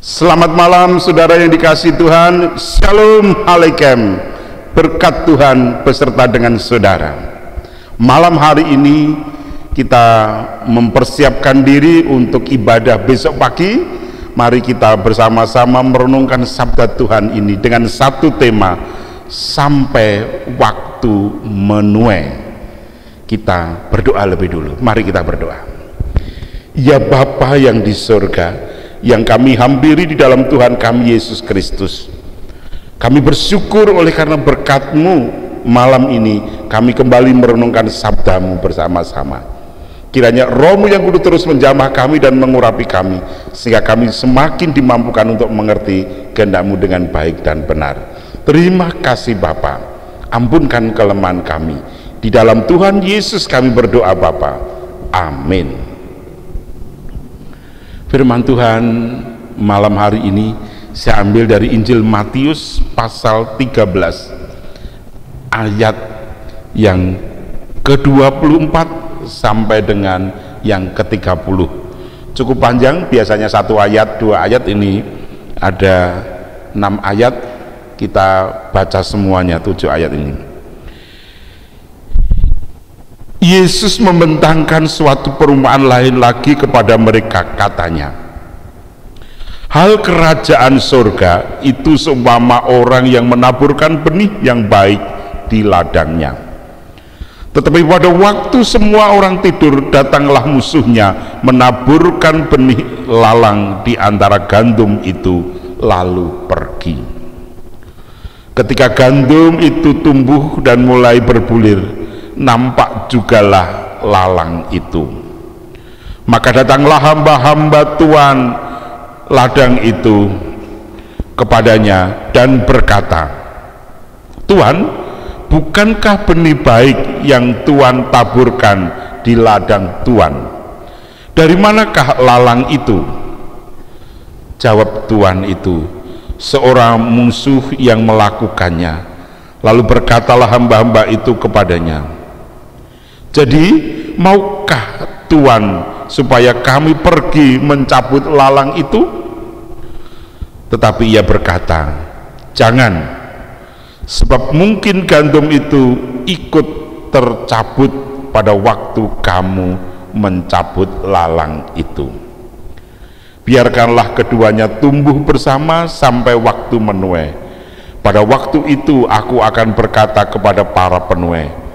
Selamat malam saudara yang dikasihi Tuhan. Shalom Alaikum. Berkat Tuhan beserta dengan saudara. Malam hari ini kita mempersiapkan diri untuk ibadah besok pagi. Mari kita bersama-sama merenungkan sabda Tuhan ini dengan satu tema, sampai waktu menuai. Kita berdoa lebih dulu. Mari kita berdoa. Ya Bapa yang di surga, yang kami hampiri di dalam Tuhan kami Yesus Kristus, kami bersyukur oleh karena berkat-Mu malam ini kami kembali merenungkan sabda-Mu bersama-sama. Kiranya Roh-Mu yang kudus terus menjamah kami dan mengurapi kami, sehingga kami semakin dimampukan untuk mengerti kehendak-Mu dengan baik dan benar. Terima kasih Bapa, ampunkan kelemahan kami. Di dalam Tuhan Yesus kami berdoa Bapa, amin. Firman Tuhan malam hari ini saya ambil dari Injil Matius pasal 13 ayat yang ke-24 sampai dengan yang ke-30. Cukup panjang, biasanya satu ayat, dua ayat, ini ada 6 ayat. Kita baca semuanya 7 ayat ini. Yesus membentangkan suatu perumpamaan lain lagi kepada mereka, katanya, hal kerajaan surga itu seumpama orang yang menaburkan benih yang baik di ladangnya. Tetapi pada waktu semua orang tidur, datanglah musuhnya menaburkan benih lalang di antara gandum itu, lalu pergi. Ketika gandum itu tumbuh dan mulai berbulir, nampak jugalah lalang itu. Maka datanglah hamba-hamba Tuhan ladang itu kepadanya dan berkata, Tuhan, bukankah benih baik yang Tuhan taburkan di ladang Tuhan? Dari manakah lalang itu? Jawab Tuhan itu, seorang musuh yang melakukannya. Lalu berkatalah hamba-hamba itu kepadanya, jadi maukah Tuhan supaya kami pergi mencabut lalang itu? Tetapi ia berkata, jangan, sebab mungkin gandum itu ikut tercabut pada waktu kamu mencabut lalang itu. Biarkanlah keduanya tumbuh bersama sampai waktu menuai. Pada waktu itu aku akan berkata kepada para penuai,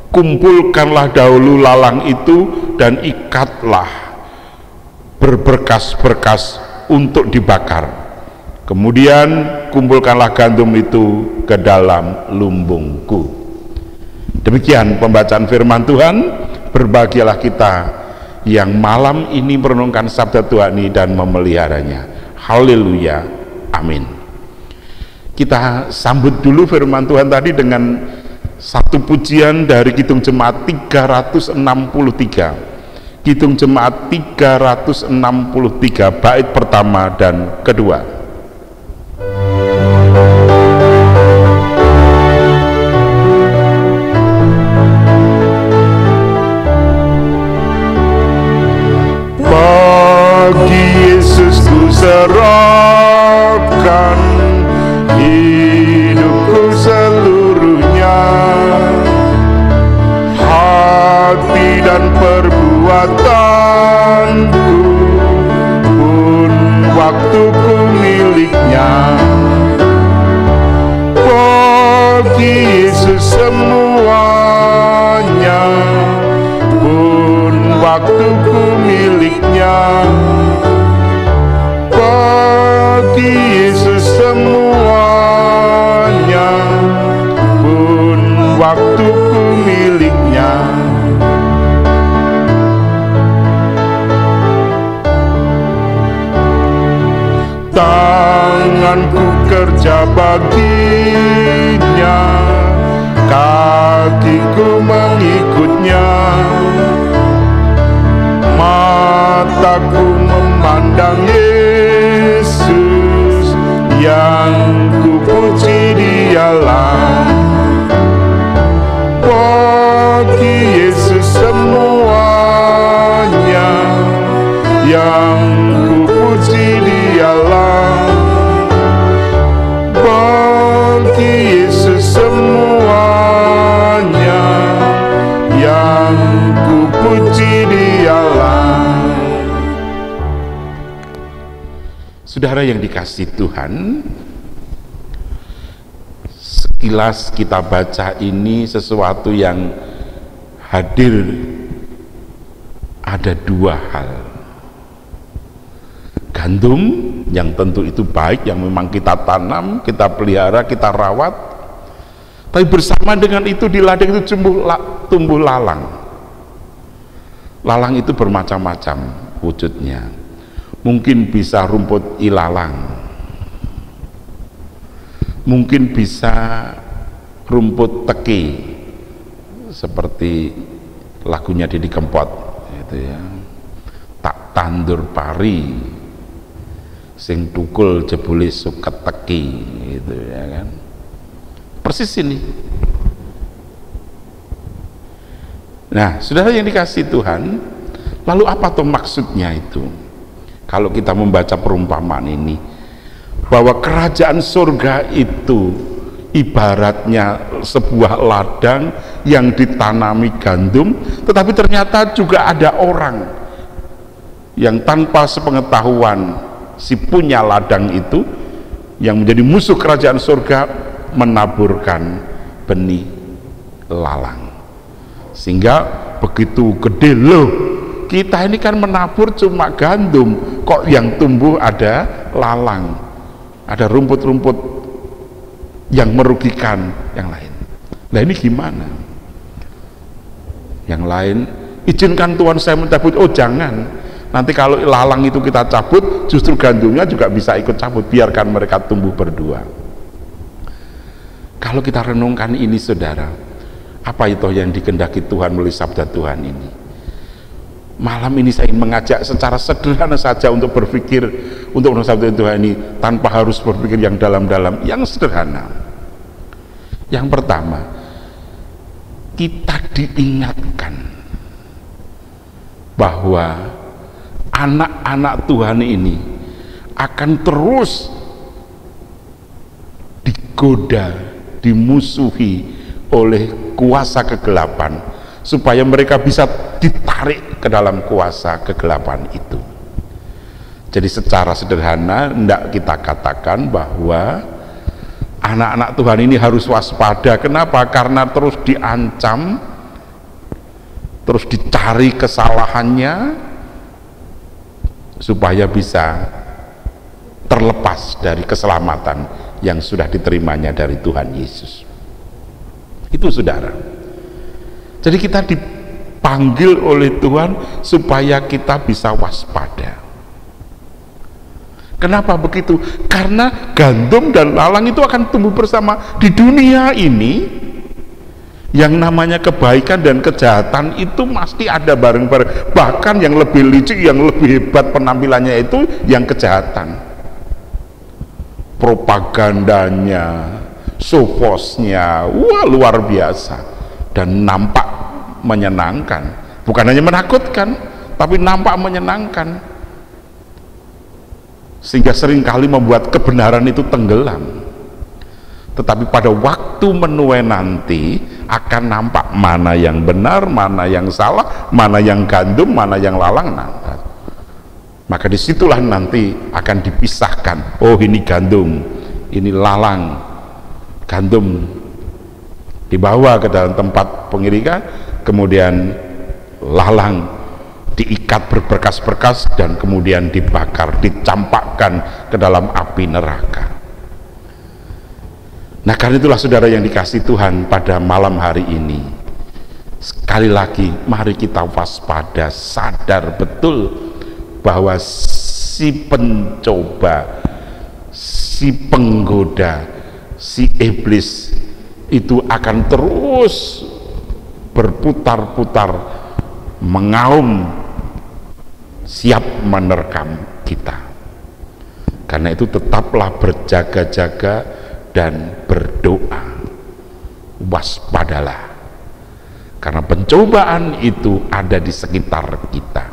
kumpulkanlah dahulu lalang itu dan ikatlah berberkas-berkas untuk dibakar. Kemudian kumpulkanlah gandum itu ke dalam lumbungku. Demikian pembacaan firman Tuhan. Berbahagialah kita yang malam ini merenungkan sabda Tuhan ini dan memeliharanya. Haleluya, amin. Kita sambut dulu firman Tuhan tadi dengan satu pujian dari Kidung Jemaat 363. Kidung Jemaat 363 bait pertama dan kedua. Bagi Yesus ku serahkan hidupku seluruhnya, hati dan perbuatanku pun waktuku miliknya. Bagi Yesus semuanya pun waktuku miliknya. Bagi Yesus semuanya pun waktuku miliknya. Tanganku kerja baginya, kakiku mengikutnya, mataku memandang Yesus, yang ku puji Dialah. Bagi Yesus semuanya, yang ku puji Dialah. Saudara yang dikasihi Tuhan, sekilas kita baca ini sesuatu yang hadir ada dua hal. Gandum yang tentu itu baik, yang memang kita tanam, kita pelihara, kita rawat, tapi bersama dengan itu di ladang itu tumbuh lalang. Lalang itu bermacam-macam wujudnya. Mungkin bisa rumput ilalang, mungkin bisa rumput teki seperti lagunya Didi Kempot itu ya, tak tandur pari sing tukul jebule suket teki gitu ya kan, persis ini. Nah, saudara yang dikasihi Tuhan, lalu apa tuh maksudnya itu? Kalau kita membaca perumpamaan ini, bahwa kerajaan surga itu ibaratnya sebuah ladang yang ditanami gandum, tetapi ternyata juga ada orang yang tanpa sepengetahuan si punya ladang itu, yang menjadi musuh kerajaan surga, menaburkan benih lalang, sehingga begitu gede, loh kita ini kan menabur cuma gandum, kok yang tumbuh ada lalang, ada rumput-rumput yang merugikan yang lain. Nah ini gimana? Yang lain, izinkan Tuhan saya mencabut. Oh jangan, nanti kalau lalang itu kita cabut, justru gandumnya juga bisa ikut cabut, biarkan mereka tumbuh berdua. Kalau kita renungkan ini saudara, apa itu yang dikehendaki Tuhan melalui sabda Tuhan ini? Malam ini saya ingin mengajak secara sederhana saja untuk berpikir untuk sabda Tuhan ini, tanpa harus berpikir yang dalam-dalam, yang sederhana. Yang pertama, kita diingatkan bahwa anak-anak Tuhan ini akan terus digoda, dimusuhi oleh kuasa kegelapan, supaya mereka bisa ditarik ke dalam kuasa kegelapan itu. Jadi secara sederhana hendak kita katakan bahwa anak-anak Tuhan ini harus waspada. Kenapa? Karena terus diancam, terus dicari kesalahannya supaya bisa terlepas dari keselamatan yang sudah diterimanya dari Tuhan Yesus. Itu saudara. Jadi kita dipanggil oleh Tuhan supaya kita bisa waspada. Kenapa begitu? Karena gandum dan lalang itu akan tumbuh bersama di dunia ini. Yang namanya kebaikan dan kejahatan itu pasti ada bareng-bareng. Bahkan yang lebih licik, yang lebih hebat penampilannya itu yang kejahatan. Propagandanya, sofosnya, wah luar biasa, dan nampak menyenangkan. Bukan hanya menakutkan, tapi nampak menyenangkan, sehingga seringkali membuat kebenaran itu tenggelam. Tetapi pada waktu menuai nanti akan nampak mana yang benar, mana yang salah, mana yang gandum, mana yang lalang. Maka disitulah nanti akan dipisahkan. Oh ini gandum, ini lalang. Gandum dibawa ke dalam tempat pengirikan, kemudian lalang diikat berberkas-berkas dan kemudian dibakar, dicampakkan ke dalam api neraka. Nah karena itulah saudara yang dikasihi Tuhan, pada malam hari ini sekali lagi mari kita waspada, sadar betul bahwa si pencoba, si penggoda, si iblis itu akan terus berputar-putar mengaum, siap menerkam kita. Karena itu tetaplah berjaga-jaga dan berdoa, waspadalah, karena pencobaan itu ada di sekitar kita.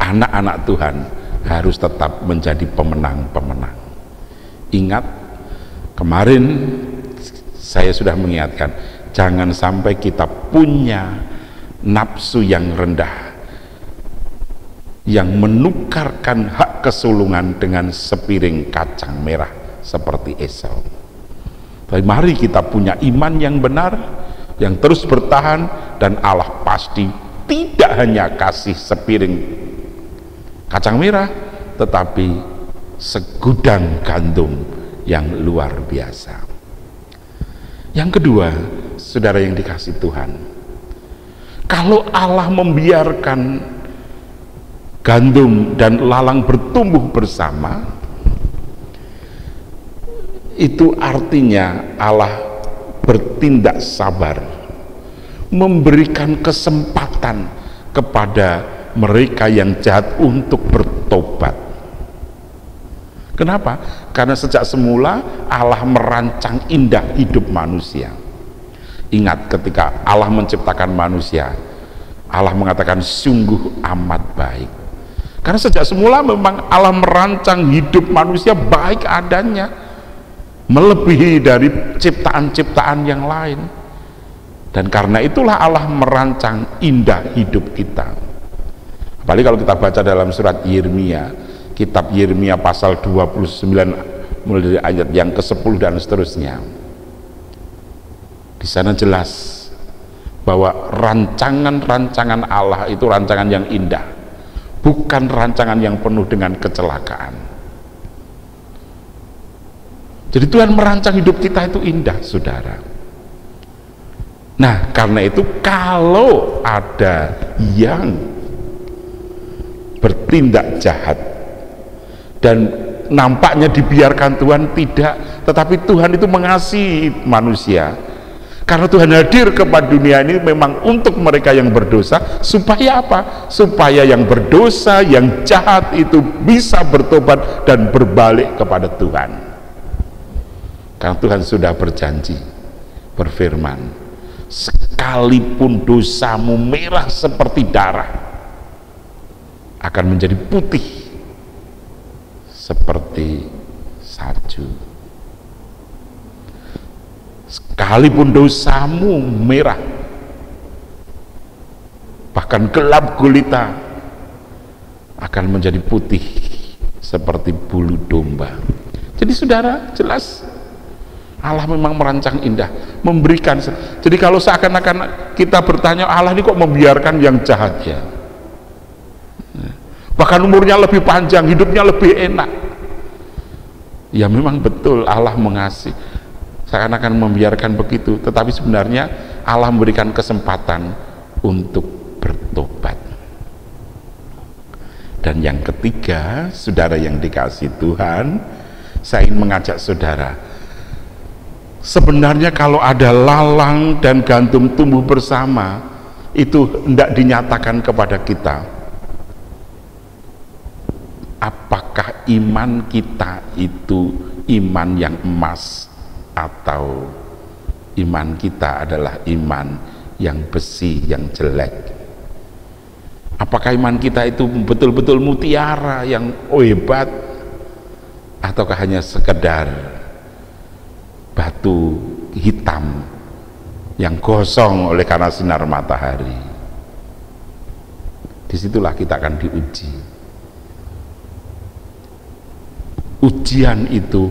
Anak-anak Tuhan harus tetap menjadi pemenang-pemenang. Ingat, kemarin saya sudah mengingatkan, jangan sampai kita punya nafsu yang rendah yang menukarkan hak kesulungan dengan sepiring kacang merah seperti Esau. Tapi mari kita punya iman yang benar, yang terus bertahan, dan Allah pasti tidak hanya kasih sepiring kacang merah, tetapi segudang gandum yang luar biasa. Yang kedua, saudara yang dikasih Tuhan, kalau Allah membiarkan gandum dan lalang bertumbuh bersama, itu artinya Allah bertindak sabar, memberikan kesempatan kepada mereka yang jahat untuk bertobat. Kenapa? Karena sejak semula Allah merancang indah hidup manusia. Ingat, ketika Allah menciptakan manusia, Allah mengatakan sungguh amat baik. Karena sejak semula memang Allah merancang hidup manusia baik adanya, melebihi dari ciptaan-ciptaan yang lain. Dan karena itulah Allah merancang indah hidup kita. Apalagi kalau kita baca dalam surat Yeremia, kitab Yeremia pasal 29 mulai dari ayat yang ke-10 dan seterusnya. Di sana jelas bahwa rancangan-rancangan Allah itu rancangan yang indah, bukan rancangan yang penuh dengan kecelakaan. Jadi Tuhan merancang hidup kita itu indah, saudara. Nah, karena itu kalau ada yang bertindak jahat dan nampaknya dibiarkan Tuhan, tidak, tetapi Tuhan itu mengasihi manusia. Karena Tuhan hadir kepada dunia ini memang untuk mereka yang berdosa, supaya apa? Supaya yang berdosa, yang jahat itu bisa bertobat dan berbalik kepada Tuhan. Karena Tuhan sudah berjanji, berfirman, sekalipun dosamu merah seperti darah, akan menjadi putih seperti salju. Sekalipun dosamu merah, bahkan gelap gulita, akan menjadi putih seperti bulu domba. Jadi saudara, jelas Allah memang merancang indah, memberikan. Jadi kalau seakan-akan kita bertanya, Allah ini kok membiarkan yang jahat ya, bahkan umurnya lebih panjang, hidupnya lebih enak. Ya memang betul Allah mengasihi, seakan-akan membiarkan begitu, tetapi sebenarnya Allah memberikan kesempatan untuk bertobat. Dan yang ketiga, saudara yang dikasihi Tuhan, saya ingin mengajak saudara, sebenarnya kalau ada lalang dan gandum tumbuh bersama, itu hendak dinyatakan kepada kita, apakah iman kita itu iman yang emas atau iman kita adalah iman yang besi, yang jelek. Apakah iman kita itu betul-betul mutiara yang hebat, ataukah hanya sekedar batu hitam yang gosong oleh karena sinar matahari? Disitulah kita akan diuji. Ujian itu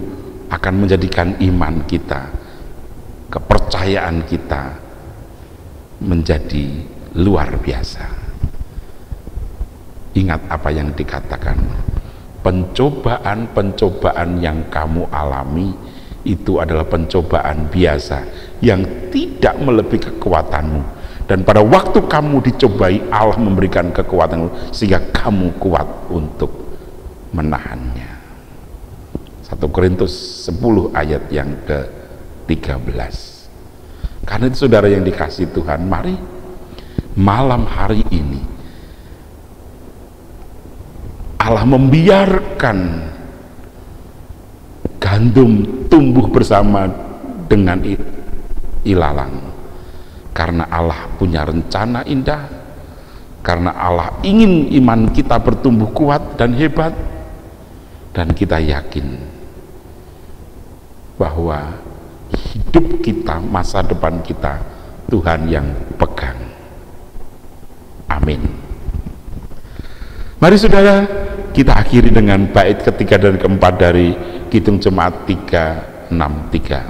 akan menjadikan iman kita, kepercayaan kita menjadi luar biasa. Ingat apa yang dikatakan, pencobaan-pencobaan yang kamu alami itu adalah pencobaan biasa yang tidak melebihi kekuatanmu, dan pada waktu kamu dicobai, Allah memberikan kekuatanmu sehingga kamu kuat untuk menahannya. 1 Korintus 10 ayat yang ke-13. Karena itu saudara yang dikasihi Tuhan, mari malam hari ini Allah membiarkan gandum tumbuh bersama dengan ilalang, karena Allah punya rencana indah, karena Allah ingin iman kita bertumbuh kuat dan hebat, dan kita yakin bahwa hidup kita, masa depan kita, Tuhan yang pegang. Amin. Mari saudara, kita akhiri dengan bait ketiga dan keempat dari Kidung Jemaat 363.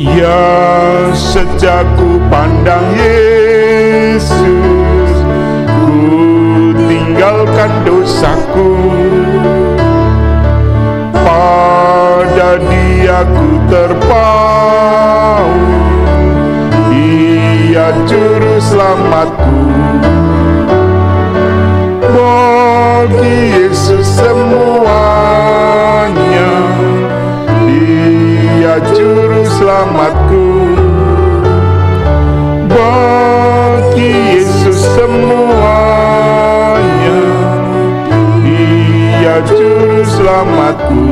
Ya, sejak ku pandang Yesus, ku tinggalkan dosaku, pada Dia ku terpaut, Dia juru selamatku. Bagi Yesus semuanya, Dia juru selamatku. Bagi Yesus semuanya, Dia juru selamatku.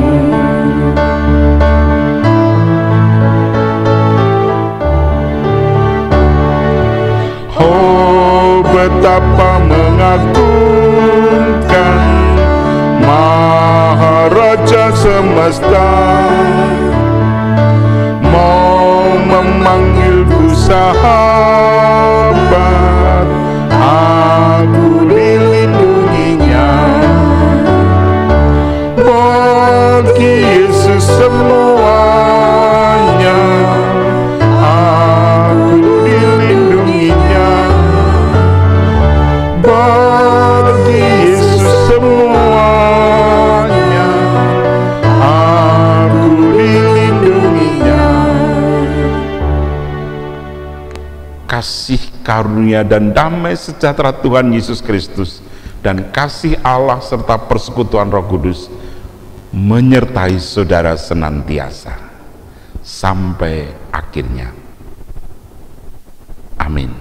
Oh, betapa mengagumkan Maharaja semesta, mau memanggilku sahabat, aku dilindunginya. Bagi Yesus semuanya, aku dilindunginya. Bagi Yesus semuanya, aku dilindunginya. Kasih karunia dan damai sejahtera Tuhan Yesus Kristus dan kasih Allah serta persekutuan Roh Kudus menyertai saudara senantiasa sampai akhirnya. Amin.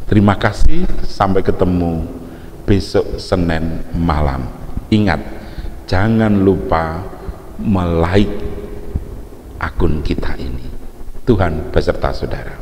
Terima kasih, sampai ketemu besok Senin malam. Ingat, jangan lupa like akun kita ini. Tuhan beserta saudara.